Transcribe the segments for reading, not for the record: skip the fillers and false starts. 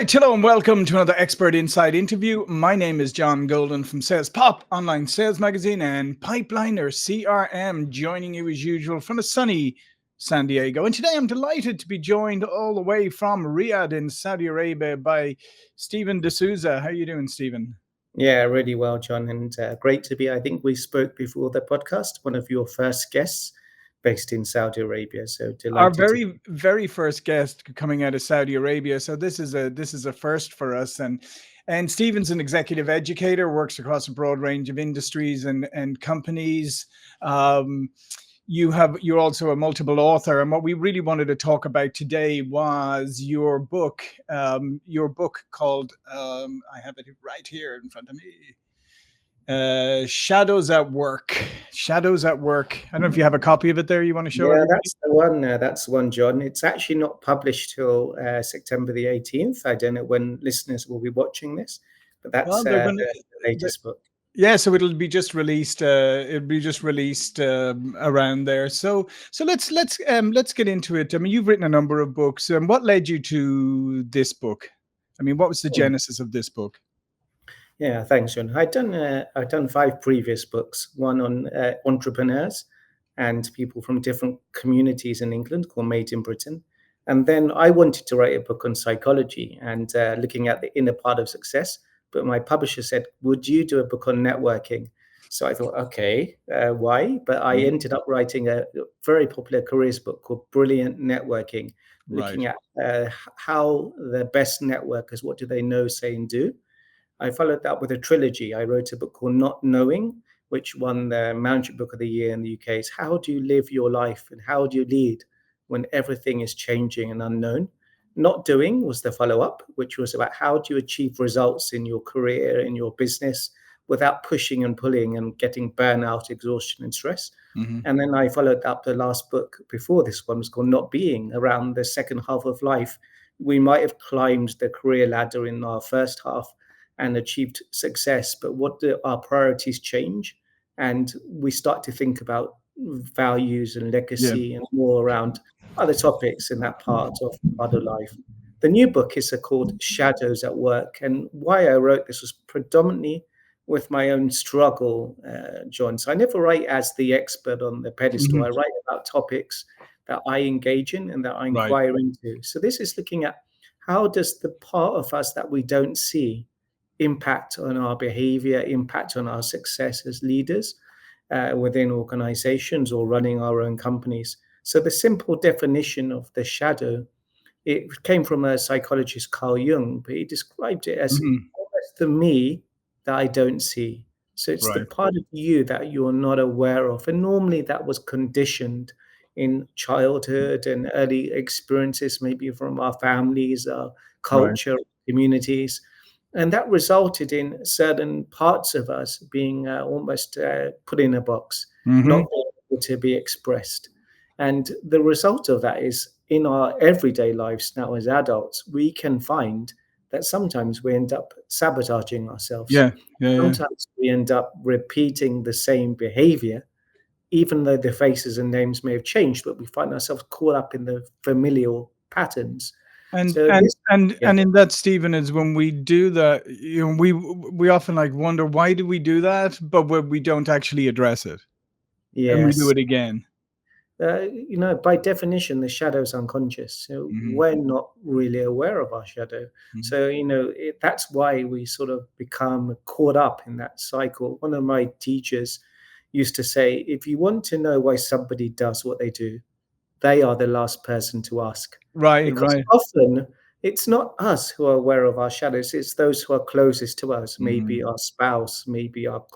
right, hello and welcome to another Expert Inside interview. My name is John Golden from SalesPOP, online sales magazine, and Pipeliner CRM, joining you as usual from a sunny San Diego. And today I'm delighted to be joined all the way from Riyadh in Saudi Arabia by Steven D'Souza. How are you doing, Steven? Yeah, really well, John, and great to be. I think we spoke before the podcast, one of your first guests based in Saudi Arabia. So Our delighted to. very first guest coming out of Saudi Arabia. So this is a first for us. And Steven's an executive educator, works across a broad range of industries and companies. Um, you're also a multiple author, and what we really wanted to talk about today was your book called I have it right here in front of me. Shadows at Work. Shadows at Work. I don't know if you have a copy of it there you want to show Yeah, everybody. that's the one. That's the one, John. It's actually not published till September the 18th. I don't know when listeners will be watching this, but that's Well, they're going the to. latest book. Yeah, so it'll be just released. It'll be just released around there. So let's get into it. I mean, you've written a number of books. What led you to this book? I mean, what was the genesis of this book? Yeah, thanks, John. I've done 5 previous books. One on entrepreneurs and people from different communities in England called Made in Britain. And then I wanted to write a book on psychology and looking at the inner part of success. But my publisher said, "Would you do a book on networking?" So I thought, okay, why? But I ended up writing a very popular careers book called Brilliant Networking, looking Right. at how the best networkers, what do they know, say, and do. I followed that with a trilogy. I wrote a book called Not Knowing, which won the Management Book of the Year in the UK. It's how do you live your life and how do you lead when everything is changing and unknown? Not Doing was the follow-up, which was about how do you achieve results in your career, in your business, without pushing and pulling and getting burnout, exhaustion, and stress. Mm-hmm. And then I followed up the last book before this one was called Not Being, around the second half of life. We might have climbed the career ladder in our first half and achieved success, but what do our priorities change? And we start to think about values and legacy and more around other topics in that part of life. The new book is called Shadows at Work. And why I wrote this was predominantly with my own struggle, John. So I never write as the expert on the pedestal. Mm-hmm. I write about topics that I engage in and that I Right. inquire into. So this is looking at how does the part of us that we don't see impact on our behavior, impact on our success as leaders within organizations or running our own companies. So the simple definition of the shadow, it came from a psychologist, Carl Jung, but he described it as Mm-hmm. almost the me that I don't see. So it's the Right. part of you that you're not aware of. And normally that was conditioned in childhood and early experiences, maybe from our families, our Right. culture, communities. And that resulted in certain parts of us being almost put in a box, Mm-hmm. not able to be expressed. And the result of that is in our everyday lives now as adults, we can find that sometimes we end up sabotaging ourselves. Yeah. Yeah. Sometimes we end up repeating the same behavior, even though the faces and names may have changed, but we find ourselves caught up in the familial patterns. And So and this, and yeah, and in that, Stephen, is when we do that, we often like wonder why do we do that, but we don't actually address it, and we do yes. it again. By definition, the shadow is unconscious. So Mm-hmm. we're not really aware of our shadow. Mm-hmm. So, that's why we sort of become caught up in that cycle. One of my teachers used to say, if you want to know why somebody does what they do, they are the last person to ask. Right. Because Right. often it's not us who are aware of our shadows, it's those who are closest to us, Mm-hmm. maybe our spouse, maybe our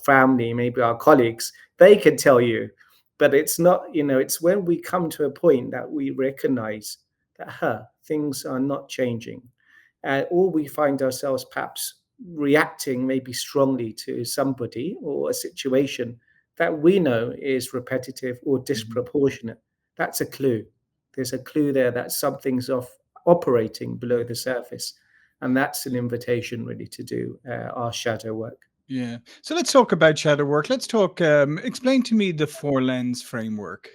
family, maybe our colleagues. They can tell you. But it's not, it's when we come to a point that we recognize that things are not changing. Or we find ourselves perhaps reacting maybe strongly to somebody or a situation that we know is repetitive or Mm-hmm. disproportionate. That's a clue. There's a clue there that something's operating below the surface. And that's an invitation really to do our shadow work. Yeah. So let's talk about shadow work. Let's talk. Explain to me the four lens framework.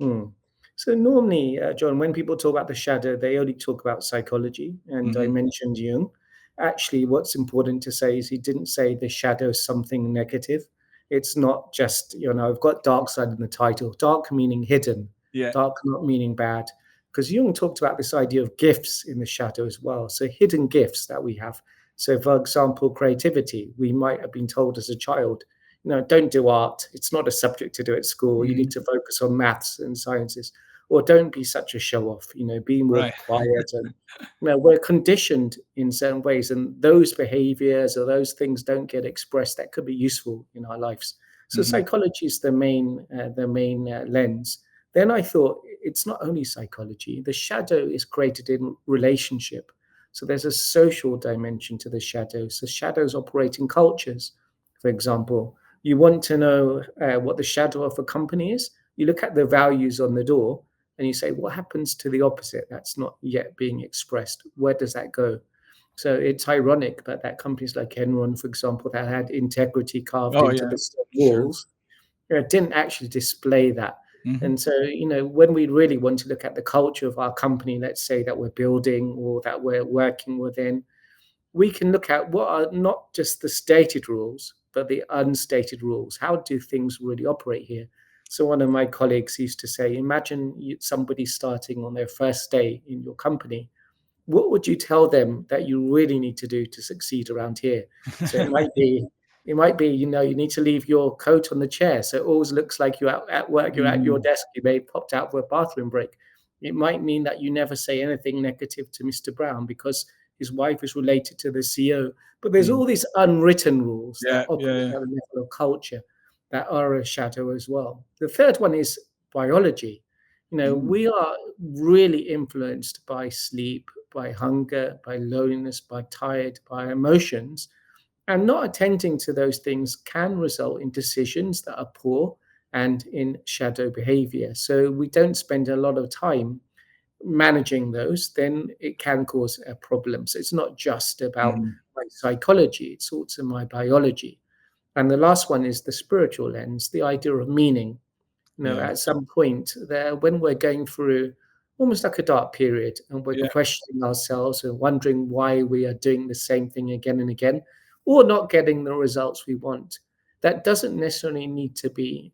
Mm. So normally, John, when people talk about the shadow, they only talk about psychology. And I Hmm. mentioned Jung. Actually, what's important to say is he didn't say the shadow is something negative. It's not just, I've got dark side in the title, dark meaning hidden, Yeah. dark not meaning bad. Because Jung talked about this idea of gifts in the shadow as well. So hidden gifts that we have. So, for example, creativity. We might have been told as a child, don't do art. It's not a subject to do at school. You need Hmm. to focus on maths and sciences, or don't be such a show off, be more Right. quiet. And we're conditioned in certain ways, and those behaviors or those things don't get expressed that could be useful in our lives. So Hmm. psychology is the main lens. Then I thought it's not only psychology. The shadow is created in relationship. So there's a social dimension to the shadows. The shadows operate in cultures. For example, you want to know what the shadow of a company is, you look at the values on the door and you say, what happens to the opposite that's not yet being expressed? Where does that go? So it's ironic that companies like Enron, for example, that had integrity carved Oh into yeah. the stone Sure. walls, didn't actually display that. Hmm. And so, when we really want to look at the culture of our company, let's say that we're building or that we're working within, we can look at what are not just the stated rules, but the unstated rules. How do things really operate here? So one of my colleagues used to say, imagine somebody starting on their first day in your company. What would you tell them that you really need to do to succeed around here? So it might be, you need to leave your coat on the chair. So it always looks like you're at work, you're at your Hmm. desk, you may have popped out for a bathroom break. It might mean that you never say anything negative to Mr. Brown because his wife is related to the CEO. But there's all these unwritten rules that Yeah. operate Yeah. at a level of culture that are a shadow as well. The third one is biology. Mm. We are really influenced by sleep, by hunger, by loneliness, by tired, by emotions. And not attending to those things can result in decisions that are poor and in shadow behavior. So we don't spend a lot of time managing those, then it can cause a problem. So it's not just about Mhm. my psychology, it's also my biology. And the last one is the spiritual lens, the idea of meaning. Yeah. At some point there, when we're going through almost like a dark period and we're Yeah. questioning ourselves and wondering why we are doing the same thing again and again, or not getting the results we want, that doesn't necessarily need to be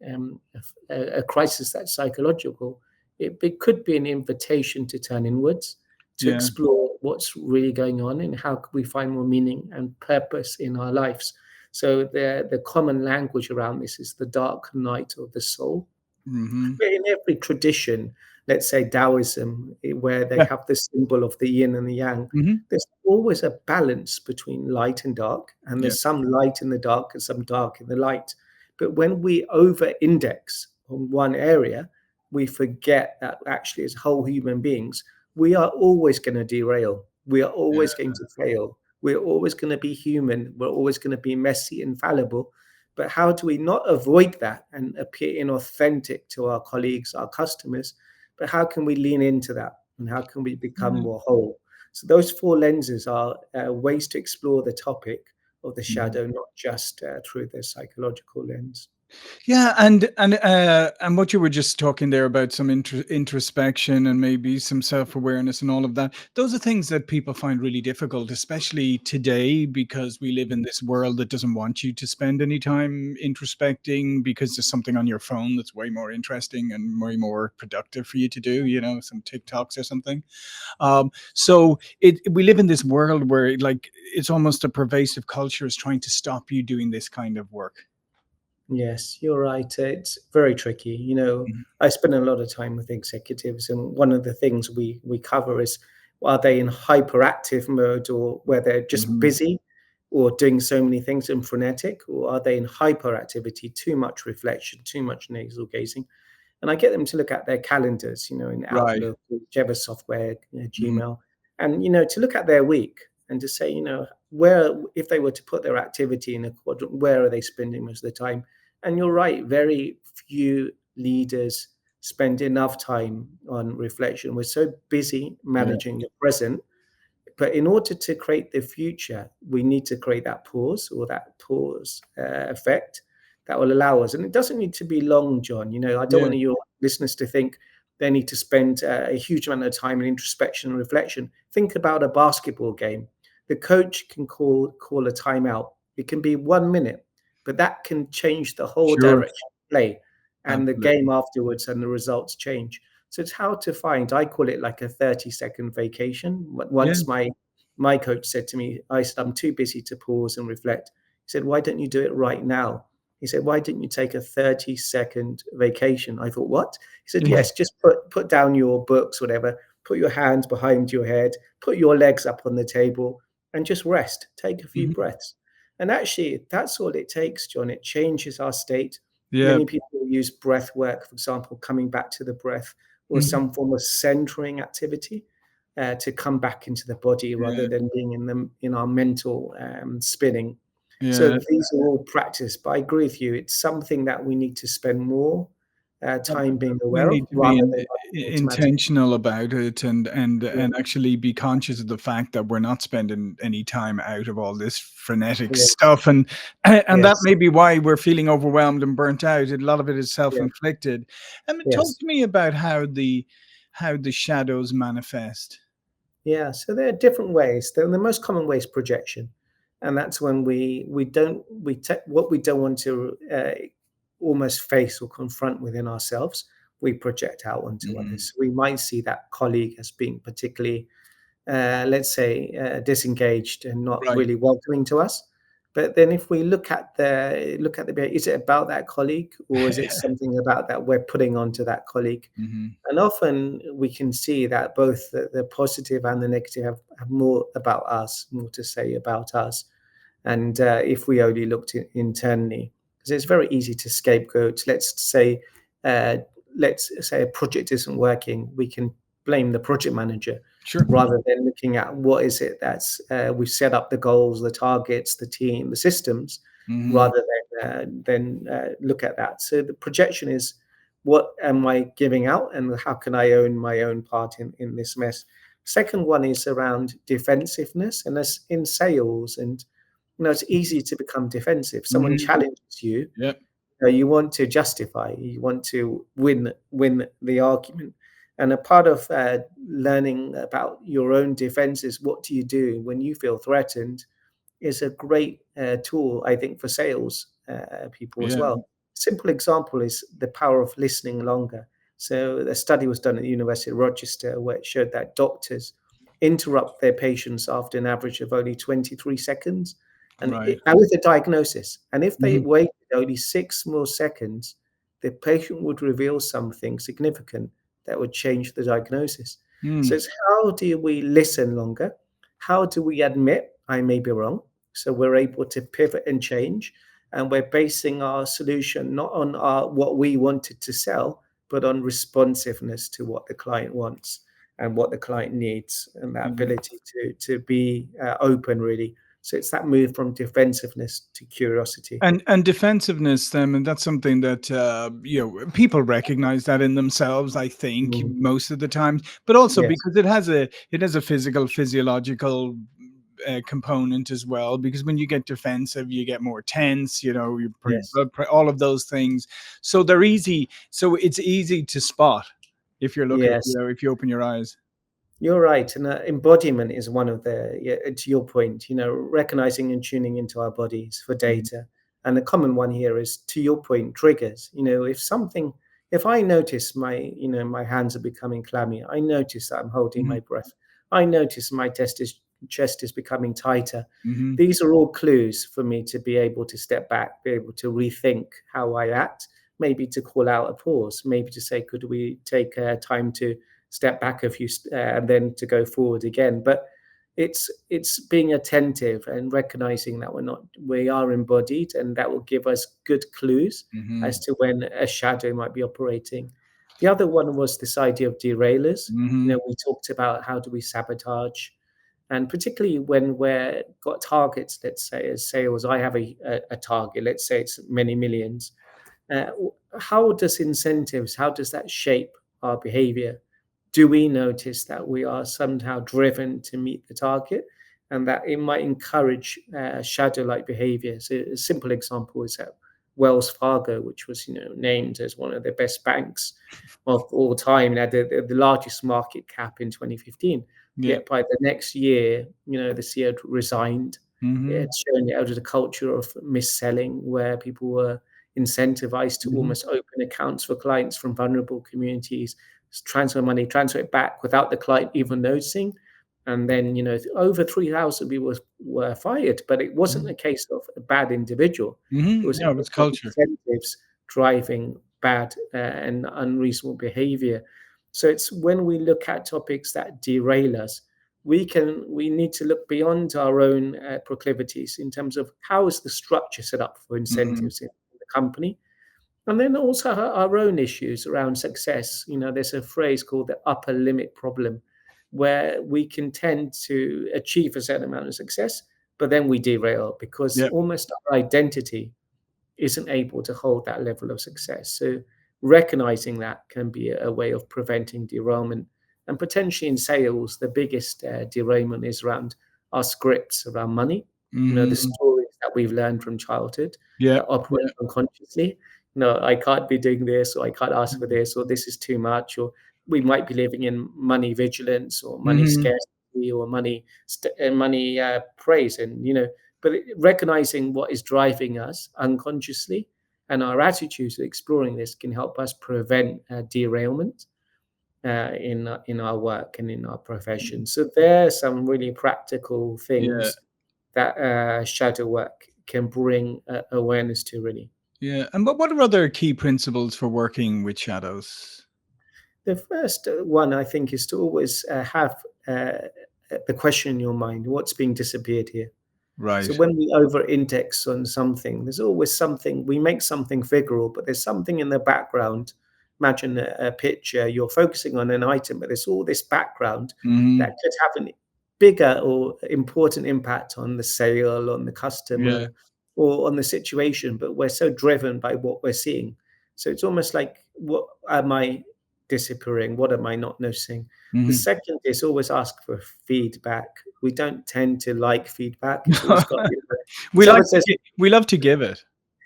a crisis that's psychological. It could be an invitation to turn inwards, to Yeah. explore what's really going on and how can we find more meaning and purpose in our lives. So the common language around this is the dark night of the soul. Mhm. In every tradition, let's say Taoism, where they Yeah. have the symbol of the yin and the yang, Mhm. there's always a balance between light and dark, and Yeah. there's some light in the dark and some dark in the light. But when we over index on one area, we forget that actually, as whole human beings, we are always going to derail. We are always Yeah. going to fail. We're always going to be human. We're always going to be messy and fallible. But how do we not avoid that and appear inauthentic to our colleagues, our customers? But how can we lean into that? And how can we become Yeah. more whole? So, those four lenses are ways to explore the topic of the Mhm. shadow, not just through the psychological lens. Yeah, and what you were just talking there about some introspection and maybe some self-awareness and all of that. Those are things that people find really difficult, especially today, because we live in this world that doesn't want you to spend any time introspecting because there's something on your phone that's way more interesting and way more productive for you to do, some TikToks or something. So we live in this world where like it's almost a pervasive culture is trying to stop you doing this kind of work. Yes, you're right. It's very tricky. Mhm. I spend a lot of time with executives, and one of the things we cover is, are they in hyperactive mode or where they're just Mhm. busy or doing so many things and frenetic, or are they in hyperactivity, too much reflection, too much nasal gazing? And I get them to look at their calendars, in Right. Outlook, whichever software, Mhm. Gmail, and to look at their week and to say, where if they were to put their activity in a quadrant, where are they spending most of the time? And you're right, very few leaders spend enough time on reflection. We're so busy Yeah. managing the present, but in order to create the future, we need to create that pause or that pause effect that will allow us. And it doesn't need to be long, John. I don't Yeah. want your listeners to think they need to spend a huge amount of time in introspection and reflection. Think about a basketball game. The coach can call a timeout. It can be 1 minute, but that can change the whole Sure. direction of play and the Absolutely. game afterwards, and the results change. So it's how to find, I call it like a 30-second vacation. Yeah. Once my coach said to me, I said, I'm too busy to pause and reflect. He said, why don't you do it right now? He said, why didn't you take a 30-second vacation? I thought, what? He said, Yeah. yes, just put down your books, whatever, put your hands behind your head, put your legs up on the table, and just rest. Take a few Mhm. breaths. And actually, that's all it takes, John. It changes our state. Yeah. Many people use breath work, for example, coming back to the breath, or Mhm. some form of centering activity to come back into the body rather Yeah. than being in our mental spinning. So Yeah. these are all practice, but I agree with you. It's something that we need to spend more time being We aware of need to be rather than automatic. intentional about it, and Yeah, actually be conscious of the fact that we're not spending any time out of all this frenetic yeah, stuff, and that yes, may be why we're feeling overwhelmed and burnt out. A lot of it is yeah, self-inflicted. Talk yes. to me about how the shadows manifest. Yeah, so there are different ways. The most common way is projection, and that's when we don't we take what we don't want to almost face or confront within ourselves. We project out onto Mhm. others. We might see that colleague as being particularly, let's say, disengaged and not Right. really welcoming to us. But then, if we look at the behavior, is it about that colleague, or is it something about that we're putting onto that colleague? Mhm. And often we can see that both the positive and the negative have more about us, more to say about us. And if we only looked internally, because it's very easy to scapegoat. Uh, let's say a project isn't working, we can blame the project manager Sure. rather than looking at what is it that's we've set up the goals, the targets, the team, the systems, Mhm. rather than look at that. So the projection is, what am I giving out, and how can I own my own part in this mess? Second one is around defensiveness, and that's in sales. And it's easy to become defensive. Someone Mhm. challenges you, Yep. you want to justify, you want to win the argument. And a part of learning about your own defense is, what do you do when you feel threatened, is a great tool, I think, for sales people as Yeah. well. Simple example is the power of listening longer. So a study was done at the University of Rochester where it showed that doctors interrupt their patients after an average of only 23 seconds, Right. and with a diagnosis. And if they Mhm. waited only 6 more seconds, the patient would reveal something significant that would change the diagnosis. So Mm. it's, how do we listen longer? How do we admit I may be wrong? So we're able to pivot and change, and we're basing our solution not on what we wanted to sell, but on responsiveness to what the client wants and what the client needs, and that Yeah. ability to be open, really. So it's that move from defensiveness to curiosity. And defensiveness, and that's something that people recognize that in themselves, I think, Mm, most of the time, but also yes, because it has a physiological component as well. Because when you get defensive, you get more tense. Your yes, blood pressure, all of those things. So they're easy. So it's easy to spot if you're looking. yes. If you open your eyes. You're right, and embodiment is one of the, yeah, to your point, recognizing and tuning into our bodies for Mhm. data. And the common one here is, to your point, triggers. If I notice my hands are becoming clammy, I notice that I'm holding Mhm. my breath. I notice my chest is becoming tighter. Mhm. These are all clues for me to be able to step back, be able to rethink how I act, maybe to call out a pause, maybe to say, could we take time to step back a few, and then to go forward again. But it's being attentive and recognizing that we are embodied, and that will give us good clues as Mhm. to when a shadow might be operating. The other one was this idea of derailers. Mhm. We talked about how do we sabotage, and particularly when we're got targets. Let's say as sales, I have a target. Let's say it's many millions. uh, how does incentives, how does that shape our behavior? Do we notice that we are somehow driven to meet the target, and that it might encourage shadow like behavior? So a simple example is that Wells Fargo, which was named as one of the best banks of all time, and had the largest market cap in 2015. Yeah. Yet by the next year, the CEO had resigned. It Mm-hmm. had shown it out of a culture of mis-selling, where people were incentivized to Mm-hmm. almost open accounts for clients from vulnerable communities, transfer money, transfer it back without the client even noticing. And then, over 3,000 people were fired, but it wasn't a case of a bad individual. It Mm-hmm. was a No, it's case of culture. incentives driving bad and unreasonable behavior. So it's when we look at topics that derail us, we need to look beyond our own proclivities in terms of how is the structure set up for Mm-hmm. incentives in the company, and then also our own issues around success. There's a phrase called the upper limit problem, where we can tend to achieve a certain amount of success, but then we derail because Yeah. almost our identity isn't able to hold that level of success. So recognizing that can be a way of preventing derailment. And potentially in sales, the biggest derailment is around our scripts around money. The Mm-hmm. stories that we've learned from childhood Yeah. that operate Yeah. unconsciously. I can't be doing this, or I can't ask for this, or this is too much, or we might be living in money vigilance, or money Mm-hmm. scarcity, or money praise, and but recognizing what is driving us unconsciously and our attitudes to exploring this can help us prevent derailment in our work and in our profession. So there are some really practical Yeah. things that shadow work can bring awareness to, really. Yeah. And what are other key principles for working with shadows? The first one, I think, is to always have the question in your mind: what's being disappeared here? So Right. when we over-index on something, there's always something. We make something figural, but there's something in the background. Imagine a picture. You're focusing on an item, but there's all this background Mm-hmm. that could have an bigger or important impact on the sale, on the Yeah. customer, or on the situation. But we're so driven by what we're seeing. So it's almost like, what am I disappearing? What am I not noticing? The Mm-hmm. second is always ask for feedback. We don't tend to like feedback. It's always got, someone says, We love to give it.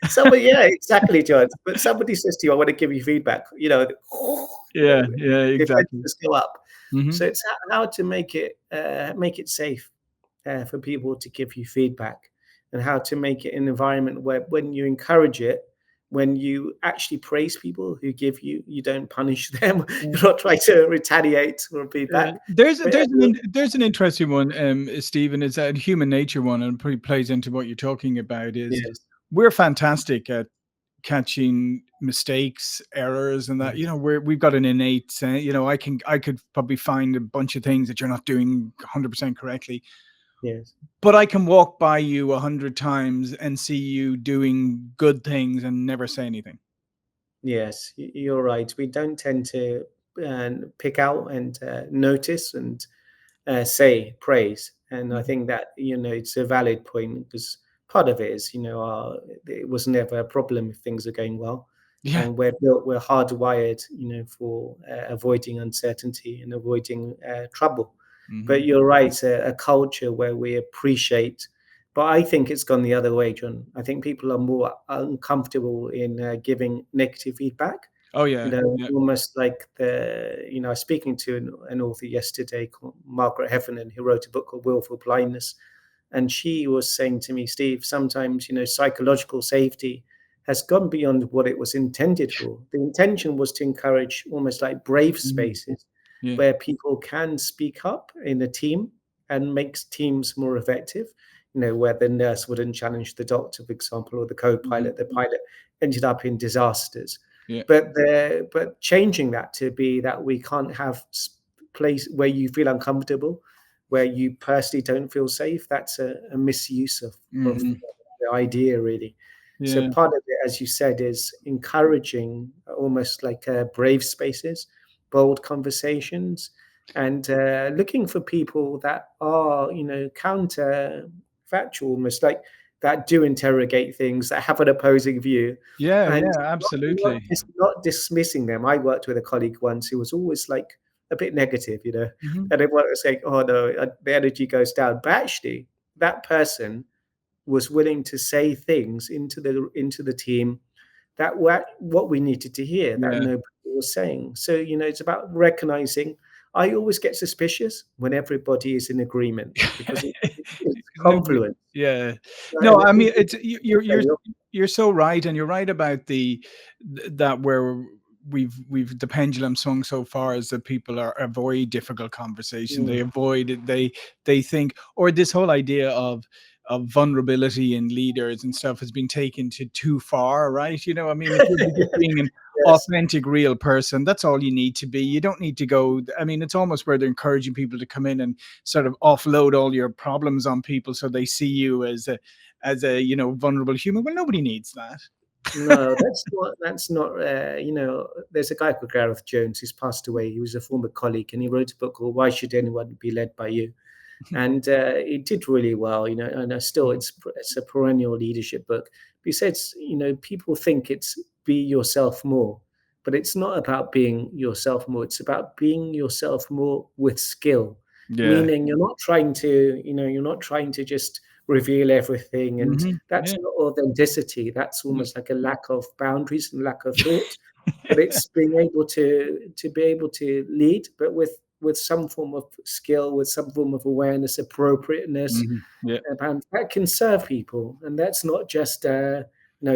somebody, yeah, exactly, John. But somebody says to you, I want to give you feedback, Yeah. Yeah. Exactly. defenses go up. Mm-hmm. So it's how to make it safe for people to give you feedback, and how to make it an environment where, when you encourage it, when you actually praise people who give you, you don't punish them. You're not trying to retaliate for Yeah. feedback. There's But there's an interesting one, Stephen. It's a human nature one, and probably plays into what you're talking about. Is yes, we're fantastic at catching mistakes, errors, and that. We've got an innate. I could probably find a bunch of things that you're not doing 100% correctly, yes. but I can walk by you 100 times and see you doing good things and never say anything. Yes, you're right. We don't tend to pick out and notice and say praise. And I Mhm. think that, it's a valid point, because part of it is, it was never a problem if things are going well. Yeah. And we're hardwired, for avoiding uncertainty and avoiding trouble. But Hmm. you're right, a culture where we appreciate. But I think it's gone the other way, John. I think people are more uncomfortable in giving negative feedback. Oh yeah. Yeah. Almost like I was speaking to an author yesterday called Margaret Heffernan, who wrote a book called Willful Blindness. And she was saying to me, Steve, sometimes, psychological safety has gone beyond what it was intended for. The intention was to encourage almost like brave Mhm. spaces Yeah. where people can speak up in a team and makes teams more effective. Where the nurse wouldn't challenge the doctor, for example, or the Mhm. co-pilot. The pilot ended up in disasters. Yeah. But changing that to be that we can't have place where you feel uncomfortable, where you personally don't feel safe. That's a misuse of Hmm. the idea, really. So Yeah. part of it, as you said, is encouraging almost like brave spaces, bold conversations, and looking for people that are, counterfactual, almost like that do interrogate things, that have an opposing view, Yeah. and Yeah. Absolutely. not dismissing them. I worked with a colleague once who was always like a bit negative, Hmm. and everyone was saying, "Oh no, the energy goes down." But actually, that person was willing to say things into the team that were what we needed to hear, that Yeah. nobody was saying. So, it's about recognizing. I always get suspicious when everybody is in agreement, because it's Nobody, confluent. yeah. And No, I mean, it's say, you're so right, and you're right about that where we've the pendulum swung so far is that people avoid difficult conversation. They avoid it. They think, or this whole idea of vulnerability in leaders and stuff has been taken to too far, right? I mean, if you're just being an yes, authentic, real person, that's all you need to be. You don't need to go. I mean, it's almost where they're encouraging people to come in and sort of offload all your problems on people so they see you as a vulnerable human. Well, nobody needs that. no, that's not. There's a guy called Gareth Jones who's passed away. He was a former colleague, and he wrote a book called "Why Should Anyone Be Led by You?" And it did really well. And still, it's a perennial leadership book. He says, people think it's be yourself more, but it's not about being yourself more. It's about being yourself more with skill. Yeah. Meaning, you're not trying to just reveal everything, and that's Yeah. not authenticity. That's almost like a lack of boundaries and lack of thought. But it's being able to be able to lead, but with some form of skill, with some form of awareness, appropriateness, Yeah. and that can serve people. And that's not just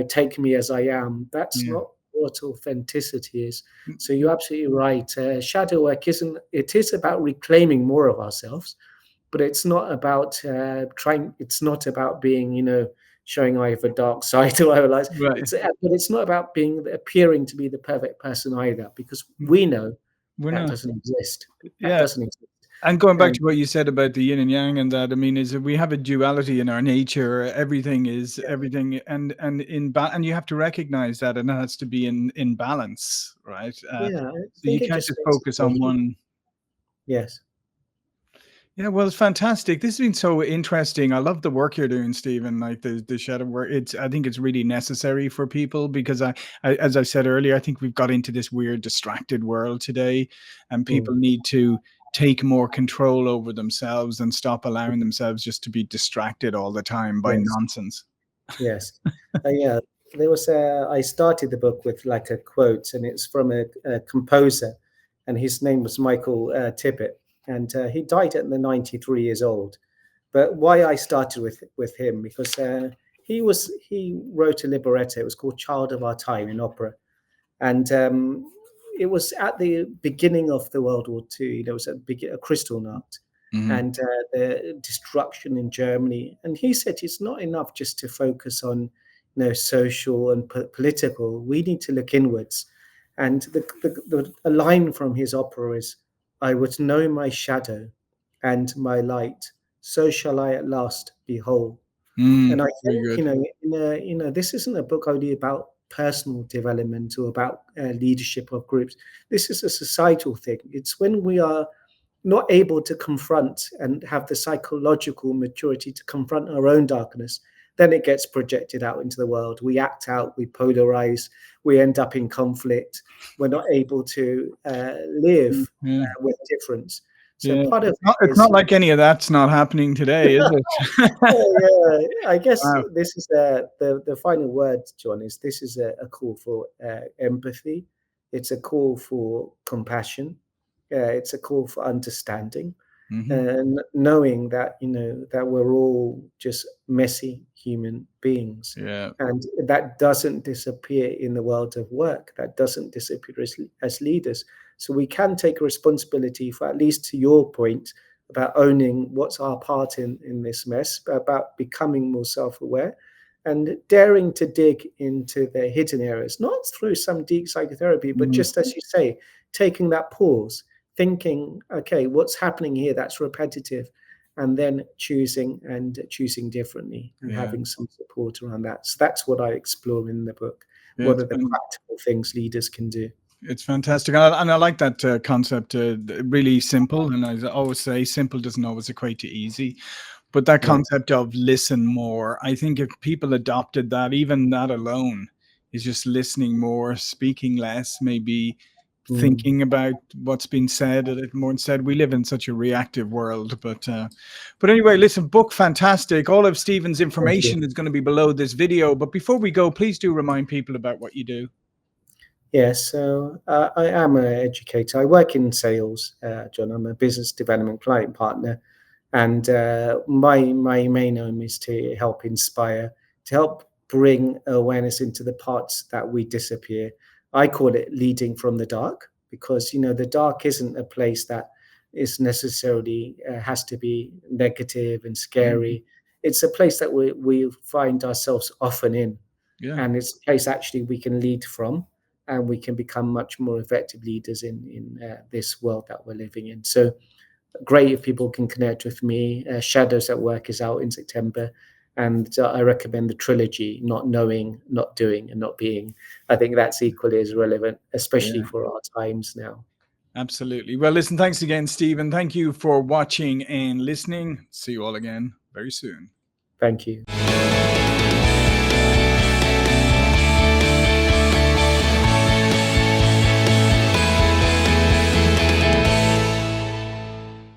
take me as I am. That's Yeah. not what authenticity is. So you're absolutely right. Shadow work isn't. It is about reclaiming more of ourselves, but it's not about trying. It's not about being, showing either dark side or either lies. Right. But it's not about appearing to be the perfect person either, because we know We're that not. doesn't exist. That Yeah. doesn't exist. And going back And to what you said about the yin and yang and that, I mean, is that we have a duality in our nature. Everything is yeah, everything, and you have to recognize that, and it has to be in balance, right? yeah, I So you think it can't just just makes focus on it. one. Yes. Yeah, well, it's fantastic. This has been so interesting. I love the work you're doing, Stephen. Like the shadow work. I think it's really necessary for people because as I said earlier, I think we've got into this weird distracted world today, and people Mm. need to take more control over themselves and stop allowing themselves just to be distracted all the time by Yes. nonsense. Yes. Yeah. There was I started the book with like a quote, and it's from a composer, and his name was Michael Tippett, and he died at the 93 years old. But why I started with him, because he wrote a libretto. It was called "Child of Our Time" in opera, and it was at the beginning of the World War II. There was a Kristallnacht, Hmm. and the destruction in Germany. And he said it's not enough just to focus on, social and political. We need to look inwards. And a line from his opera is, "I would know my shadow and my light, so shall I at last be whole." And I Very think, good. this isn't a book only about personal development or about leadership of groups. This is a societal thing. It's when we are not able to confront and have the psychological maturity to confront our own darkness, then it gets projected out into the world. We act out, we polarize, we end up in conflict. We're not able to live Yeah. with difference. So Yeah. part of it It's is, not like any of that's not happening today, is it? yeah, I guess Wow. this is the final word, John. Is this is a call for empathy? It's a call for compassion. It's a call for understanding, Hmm. and knowing that that we're all just messy human beings, Yeah. and that doesn't disappear in the world of work. That doesn't disappear as leaders. So we can take responsibility for, at least to your point, about owning what's our part in this mess, about becoming more self-aware and daring to dig into the hidden areas, not through some deep psychotherapy, but Mhm. just as you say, taking that pause, thinking, okay, what's happening here that's repetitive, and then choosing differently and Yeah. having some support around that. So that's what I explore in the book. Yeah, What it's are the been practical things leaders can do? it's fantastic, and I like that concept. Really simple, and as I always say, simple doesn't always equate to easy. But that Yeah. concept of listen more, I think if people adopted that, even that alone is just listening more, speaking less, maybe thinking about what's been said a little more. Instead, we live in such a reactive world. But anyway, listen, book fantastic. All of Steven's information is going to be below this video. But before we go, please do remind people about what you do. Yes, so I am an educator. I work in sales, John. I'm a business development client partner, and my main aim is to help inspire, to help bring awareness into the parts that we disappear. I call it leading from the dark, because the dark isn't a place that is necessarily has to be negative and scary. It's a place that we find ourselves often in, and it's a place actually we can lead from, and we can become much more effective leaders in this world that we're living in. So great if people can connect with me. Shadows at Work is out in September, and I recommend the trilogy, Not Knowing, Not Doing, and Not Being. I think that's equally as relevant, especially for our times now. Absolutely. Well, listen, thanks again, Steven. Thank you for watching and listening. See you all again very soon. Thank you.